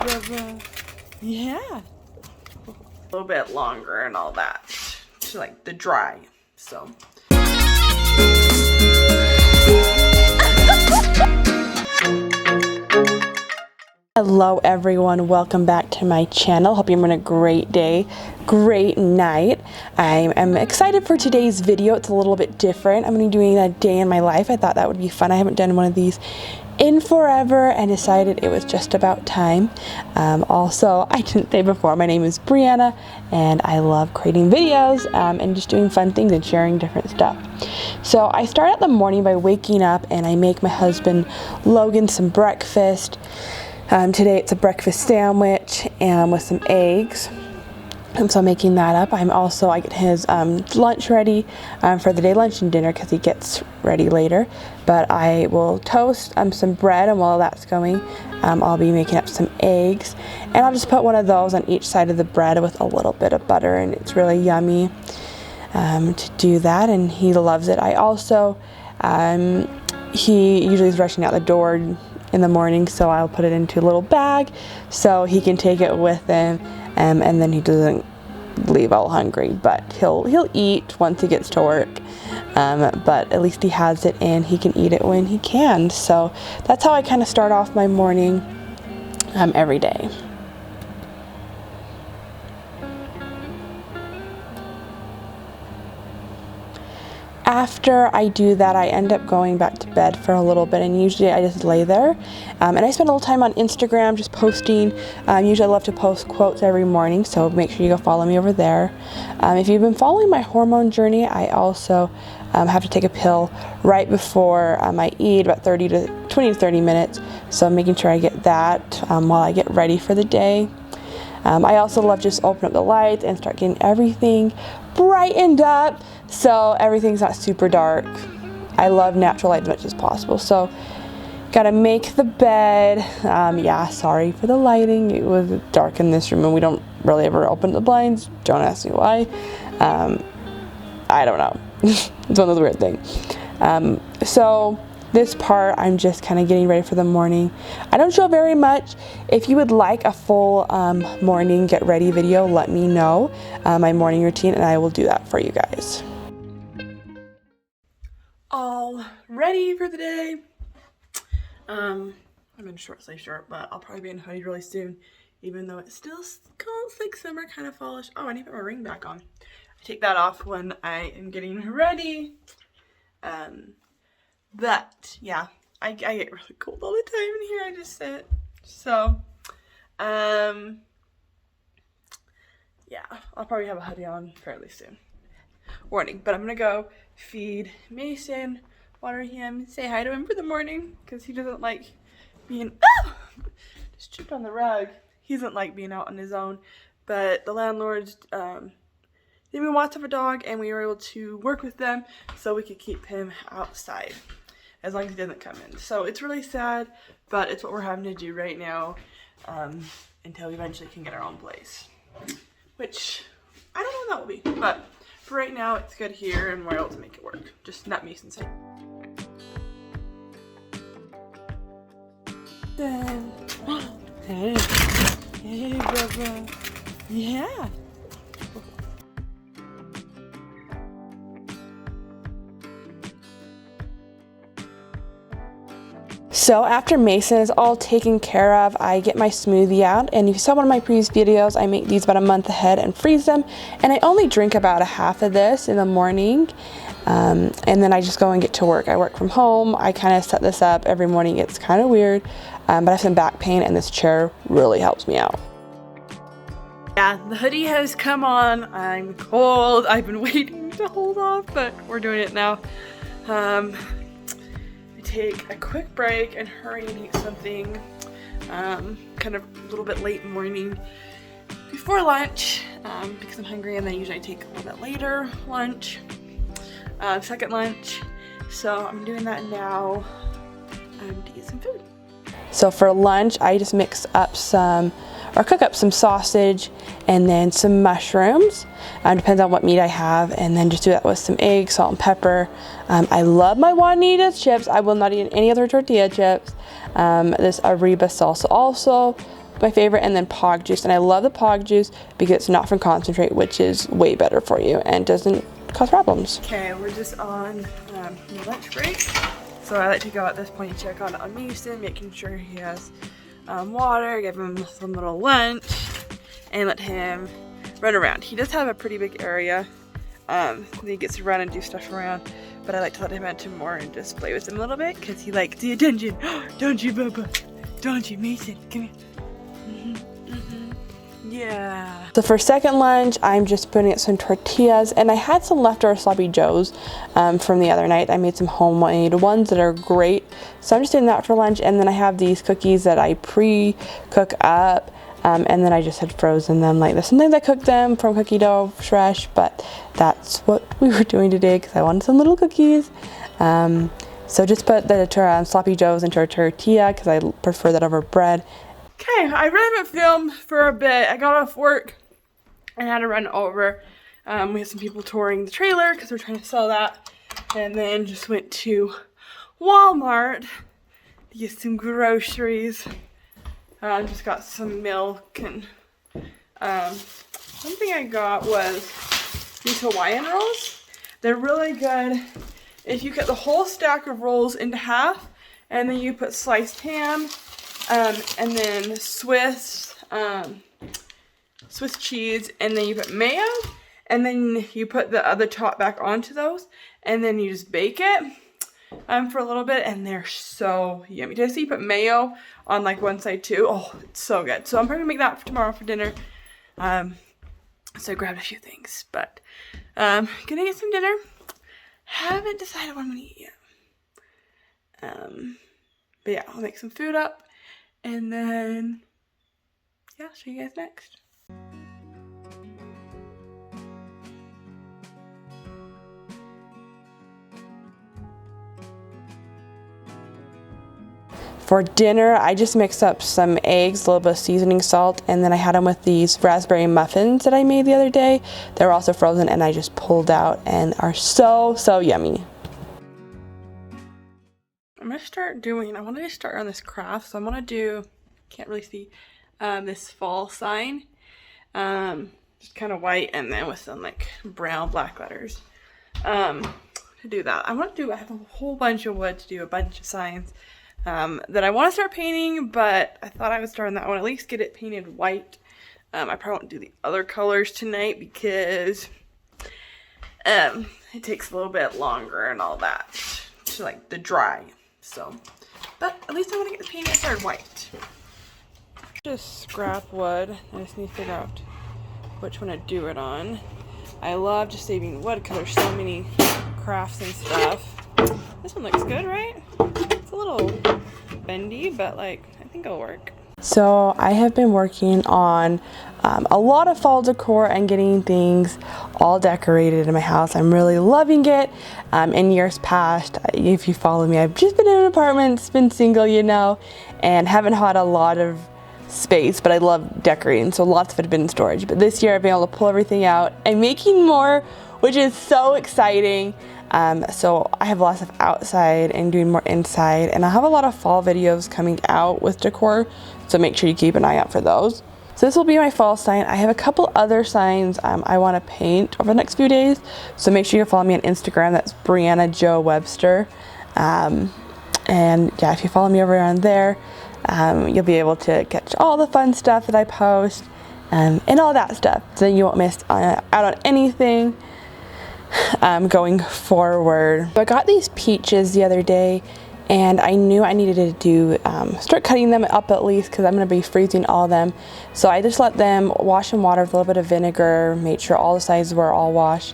brother. Yeah. A little bit longer and all that to like the dry, so. Hello everyone, welcome back to my channel. Hope you're having a great day, great night. I am excited for today's video. It's a little bit different. I'm going to be doing a day in my life. I thought that would be fun. I haven't done one of these in forever and decided it was just about time. Also, I didn't say before, my name is Brianna and I love creating videos and just doing fun things and sharing different stuff. So I start out the morning by waking up and I make my husband Logan some breakfast. Today it's a breakfast sandwich and with some eggs. So I'm making that up. I get his lunch ready for the day, lunch and dinner, because he gets ready later. But I will toast some bread, and while that's going, I'll be making up some eggs. And I'll just put one of those on each side of the bread with a little bit of butter, and it's really yummy to do that, and he loves it. I also, he usually is rushing out the door in the morning, so I'll put it into a little bag so he can take it with him, and then he doesn't leave all hungry, but he'll eat once he gets to work, but at least he has it and he can eat it when he can. So that's how I kind of start off my morning every day. After I do that, I end up going back to bed for a little bit, and usually I just lay there. And I spend a little time on Instagram just posting. Usually I love to post quotes every morning, so make sure you go follow me over there. If you've been following my hormone journey, I also have to take a pill right before I eat, about 20 to 30 minutes. So I'm making sure I get that while I get ready for the day. I also love just open up the lights and start getting everything brightened up so everything's not super dark. I love natural light as much as possible. So gotta make the bed. Yeah, sorry for the lighting. It was dark in this room and we don't really ever open the blinds. Don't ask me why. I don't know. It's one of those weird things. So this part, I'm just kind of getting ready for the morning. I don't show very much. If you would like a full morning get ready video, let me know my morning routine and I will do that for you guys. All ready for the day. I'm in a short sleeve shirt, but I'll probably be in a hoodie really soon, even though it's still cold. It's like summer, kind of fallish. Oh, I need to put my ring back on. I take that off when I am getting ready. But yeah, I get really cold all the time in here. I just sit. So, yeah, I'll probably have a hoodie on fairly soon. Warning, but I'm gonna go feed Mason, water him, say hi to him for the morning, because he doesn't like being, just tripped on the rug. He doesn't like being out on his own, but the landlords, they want to have a dog, and we were able to work with them so we could keep him outside as long as he doesn't come in. So it's really sad, but it's what we're having to do right now until we eventually can get our own place, which I don't know when that will be, but for right now it's good here and we're able to make it work. Just not me since Hey, brother. Yeah. So after Mason is all taken care of, I get my smoothie out, and if you saw one of my previous videos, I make these about a month ahead and freeze them, and I only drink about a half of this in the morning, and then I just go and get to work. I work from home. I kind of set this up every morning. It's kind of weird, but I have some back pain and this chair really helps me out. Yeah, the hoodie has come on. I'm cold. I've been waiting to hold off, but we're doing it now. Take a quick break and hurry and eat something kind of a little bit late morning before lunch because I'm hungry, and then usually I take a little bit later lunch, second lunch. So I'm doing that now to eat some food. So for lunch, I just mix up cook up some sausage and then some mushrooms. Depends on what meat I have, and then just do that with some eggs, salt and pepper. I love my Juanita's chips. I will not eat any other tortilla chips. This Arriba salsa also. my favorite, and then pog juice. And I love the pog juice because it's not from concentrate, which is way better for you and doesn't cause problems. Okay, we're just on lunch break. So I like to go at this point and check on Mason, making sure he has water, give him some little lunch, and let him run around. He does have a pretty big area. He gets to run and do stuff around, but I like to let him enter more and just play with him a little bit because he likes the attention. Don't you, Bubba? Don't you, Mason? Come here. Yeah. So for second lunch, I'm just putting out some tortillas, and I had some leftover sloppy joes from the other night. I made some homemade ones that are great. So I'm just doing that for lunch, and then I have these cookies that I pre-cook up, and then I just had frozen them like this. Sometimes I cook them from cookie dough fresh, but that's what we were doing today because I wanted some little cookies. So just put the sloppy joes into a tortilla because I prefer that over bread. Okay, I really haven't filmed for a bit. I got off work and had to run over. We had some people touring the trailer because we're trying to sell that. And then just went to Walmart to get some groceries. Just got some milk, and one thing I got was these Hawaiian rolls. They're really good if you cut the whole stack of rolls into half, and then you put sliced ham, and then Swiss cheese, and then you put mayo, and then you put the other top back onto those, and then you just bake it for a little bit, and they're so yummy. Did I see you put mayo on like one side too? Oh, it's so good. So I'm probably gonna make that for tomorrow for dinner. So I grabbed a few things, but gonna get some dinner. Haven't decided what I'm gonna eat yet. But yeah, I'll make some food up, and then yeah, I'll show you guys next. For dinner, I just mixed up some eggs, a little bit of seasoning salt, and then I had them with these raspberry muffins that I made the other day. They were also frozen, and I just pulled out and are so, so yummy. I'm gonna start doing, I wanted to start on this craft, so I'm gonna do, can't really see, this fall sign. Just kind of white, and then with some like brown black letters. To do that, I have a whole bunch of wood to do a bunch of signs. That I want to start painting, but I thought I would start on that one, at least get it painted white. I probably won't do the other colors tonight because it takes a little bit longer and all that to like the dry. So, but at least I want to get the painting started white. Just scrap wood. I just need to figure out which one to do it on. I love just saving wood because there's so many crafts and stuff. This one looks good, right? It's a little bendy, but like I think it'll work. So I have been working on a lot of fall decor and getting things all decorated in my house. I'm really loving it. In years past, if you follow me, I've just been in an apartment, been single, you know, and haven't had a lot of space, but I love decorating, so lots of it had been in storage. But this year I've been able to pull everything out and making more, which is so exciting. So I have lots of outside and doing more inside, and I'll have a lot of fall videos coming out with decor, so make sure you keep an eye out for those. So this will be my fall sign. I have a couple other signs I want to paint over the next few days, so make sure you follow me on Instagram. That's Brianna Jo Webster, and yeah, if you follow me over on there, you'll be able to catch all the fun stuff that I post, and all that stuff, so you won't miss out on anything going forward. So I got these peaches the other day, and I knew I needed to do start cutting them up at least because I'm going to be freezing all of them. So I just let them wash in water with a little bit of vinegar, made sure all the sides were all washed,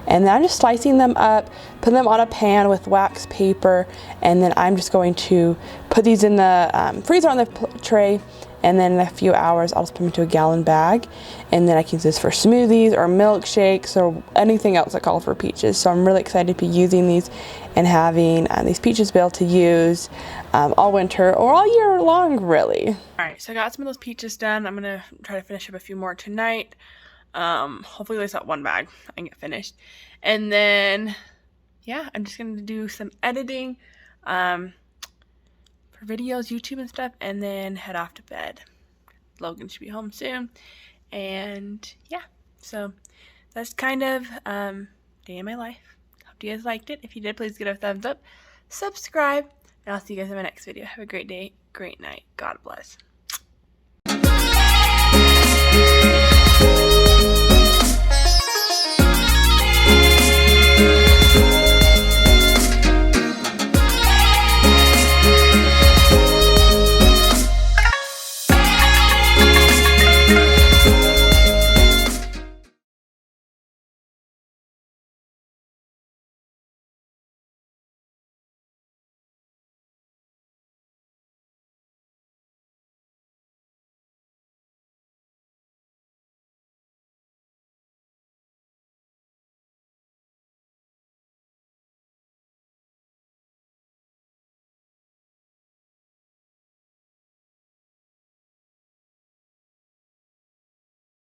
and then I'm just slicing them up, put them on a pan with wax paper, and then I'm just going to put these in the freezer on the tray. And then in a few hours, I'll just put them into a gallon bag, and then I can use this for smoothies or milkshakes or anything else that calls for peaches. So I'm really excited to be using these and having these peaches to be able to use all winter or all year long, really. All right, so I got some of those peaches done. I'm gonna try to finish up a few more tonight. Hopefully at least that one bag I can get finished. And then, yeah, I'm just gonna do some editing. For videos, YouTube and stuff, and then head off to bed. Logan should be home soon. And yeah, so that's kind of day in my life. Hope you guys liked it. If you did, please give it a thumbs up, subscribe, and I'll see you guys in my next video. Have a great day, great night. God bless.